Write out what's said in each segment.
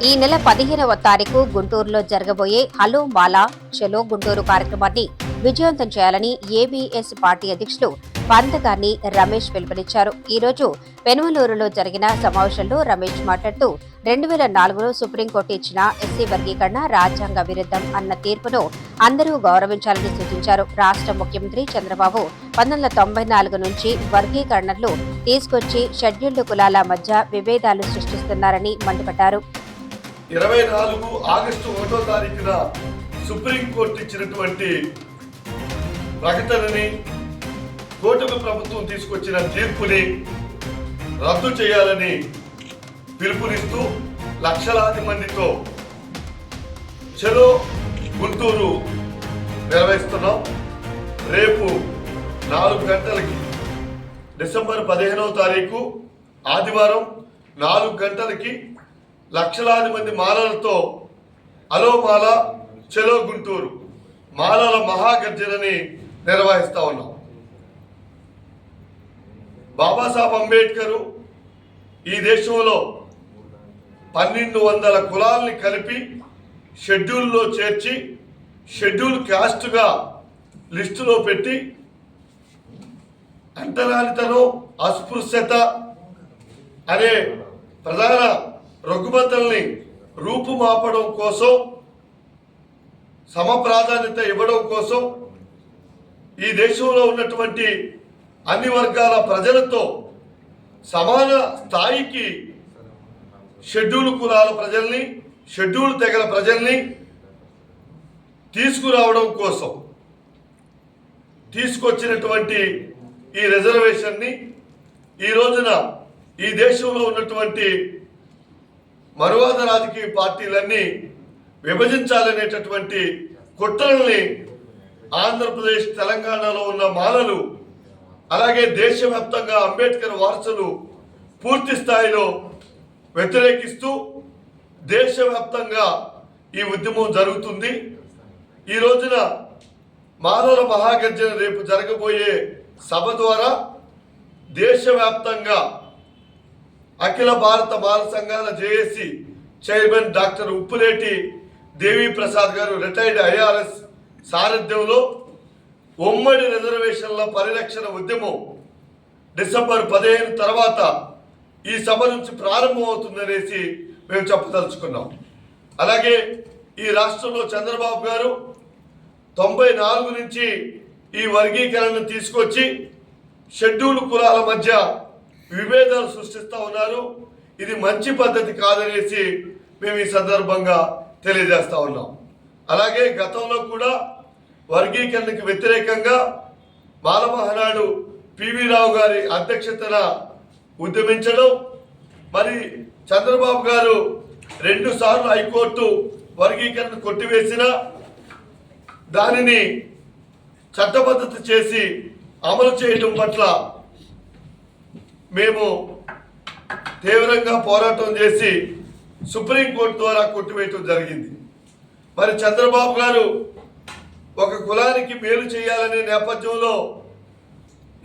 ఈ నెల 15వ తారీఖు గుంటూరులో జరగబోయే హలో మాలా చలో గుంటూరు కార్యక్రమాన్ని విజయవంతం చేయాలని ఏబీఎస్ పార్టీ అధ్యక్షులు పంతగాని రమేష్ పిలుపునిచ్చారు. ఈ రోజు పెనుమలూరులో జరిగిన సమావేశంలో రమేష్ మాట్లాడుతూ 2004లో సుప్రీంకోర్టు ఇచ్చిన ఎస్సీ వర్గీకరణ రాజ్యాంగ విరుద్ధం అన్న తీర్పును అందరూ గౌరవించాలని సూచించారు. రాష్ట్ర ముఖ్యమంత్రి చంద్రబాబు 1994 నుంచి వర్గీకరణలు తీసుకొచ్చి షెడ్యూల్డ్ కులాల మధ్య విభేదాలు సృష్టిస్తున్నారని మండిపడ్డారు. 24 ఆగస్టు 1వ తారీఖున సుప్రీంకోర్టు ఇచ్చినటువంటి ప్రకటనని, కూటమి ప్రభుత్వం తీసుకొచ్చిన తీర్పుని రద్దు చేయాలని పిలుపునిస్తూ లక్షలాది మందితో చలో గుంటూరు నిర్వహిస్తున్నాం. రేపు 4 గంటలకి డిసెంబర్ 15వ తారీఖు ఆదివారం 4 గంటలకి లక్షలాది మంది మాలలతో హలో మాల చలో గుంటూరు మాలల మహాగర్జనని నిర్వహిస్తా ఉన్నాం. బాబాసాహెబ్ అంబేద్కర్ ఈ దేశంలో 1200 కులాల్ని కలిపి షెడ్యూల్లో చేర్చి షెడ్యూల్ క్యాస్ట్గా లిస్టులో పెట్టి అంటరానితనం, అస్పృశ్యత అనే ప్రధాన రుగ్మతల్ని రూపుమాపడం కోసం, సమప్రాధాన్యత ఇవ్వడం కోసం ఈ దేశంలో ఉన్నటువంటి అన్ని వర్గాల ప్రజలతో సమాన స్థాయికి షెడ్యూల్ కులాల ప్రజల్ని, షెడ్యూల్ తెగల ప్రజల్ని తీసుకురావడం కోసం తీసుకొచ్చినటువంటి ఈ రిజర్వేషన్ని ఈ రోజున ఈ దేశంలో ఉన్నటువంటి మనువాద రాజకీయ పార్టీలన్నీ విభజించాలనేటటువంటి కుట్రల్ని ఆంధ్రప్రదేశ్, తెలంగాణలో ఉన్న మాలలు, అలాగే దేశవ్యాప్తంగా అంబేద్కర్ వారసులు పూర్తి స్థాయిలో వ్యతిరేకిస్తూ దేశవ్యాప్తంగా ఈ ఉద్యమం జరుగుతుంది. ఈ రోజున మాలల మహాగర్జన రేపు జరగబోయే సభ ద్వారా దేశవ్యాప్తంగా అఖిల భారత మాల సంఘాల జేఏసీ చైర్మన్ డాక్టర్ ఉప్పులేటి దేవి ప్రసాద్ గారు, రిటైర్డ్ ఐఆర్ఎస్ సారథ్యంలో ఉమ్మడి రిజర్వేషన్ల పరిరక్షణ ఉద్యమం డిసెంబర్ 15 తర్వాత ఈ సభ నుంచి ప్రారంభమవుతుందనేసి మేము చెప్పదలుచుకున్నాం. అలాగే ఈ రాష్ట్రంలో చంద్రబాబు గారు 94 నుంచి ఈ వర్గీకరణను తీసుకొచ్చి షెడ్యూల్ కులాల మధ్య విభేదాలు సృష్టిస్తూ ఉన్నారు. ఇది మంచి పద్ధతి కాదనేసి మేము ఈ సందర్భంగా తెలియజేస్తా ఉన్నాం. అలాగే గతంలో కూడా వర్గీకరణకు వ్యతిరేకంగా మాలమహనాడు పివి రావు గారి అధ్యక్షతన ఉద్యమించడం, మరి చంద్రబాబు గారు 2 సార్లు హైకోర్టు వర్గీకరణ కొట్టివేసిన దానిని చట్టబద్ధత చేసి అమలు చేయడం పట్ల మేము తీవ్రంగా పోరాటం చేసి సుప్రీంకోర్టు ద్వారా కొట్టివేయటం జరిగింది. మరి చంద్రబాబు గారు ఒక కులానికి మేలు చేయాలనే నేపథ్యంలో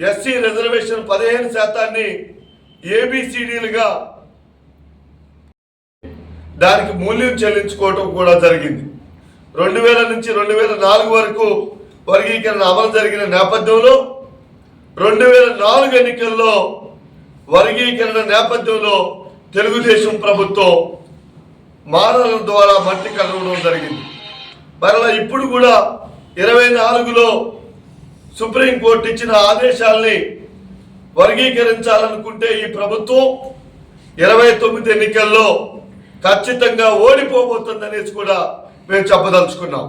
ఎస్సీ రిజర్వేషన్ 15% ఏబిసిడీలుగా దానికి మూల్యం చెల్లించుకోవటం కూడా జరిగింది. 2000 నుంచి 2004 వరకు వర్గీకరణ అమలు జరిగిన నేపథ్యంలో 2004 ఎన్నికల్లో వర్గీకరణ నేపథ్యంలో తెలుగుదేశం ప్రభుత్వం మాలల ద్వారా మట్టి కలవడం జరిగింది. మరలా ఇప్పుడు కూడా 24లో సుప్రీంకోర్టు ఇచ్చిన ఆదేశాలని వర్గీకరించాలనుకుంటే ఈ ప్రభుత్వం 29 ఎన్నికల్లో ఖచ్చితంగా ఓడిపోబోతుందనేసి కూడా మేము చెప్పదలుచుకున్నాం.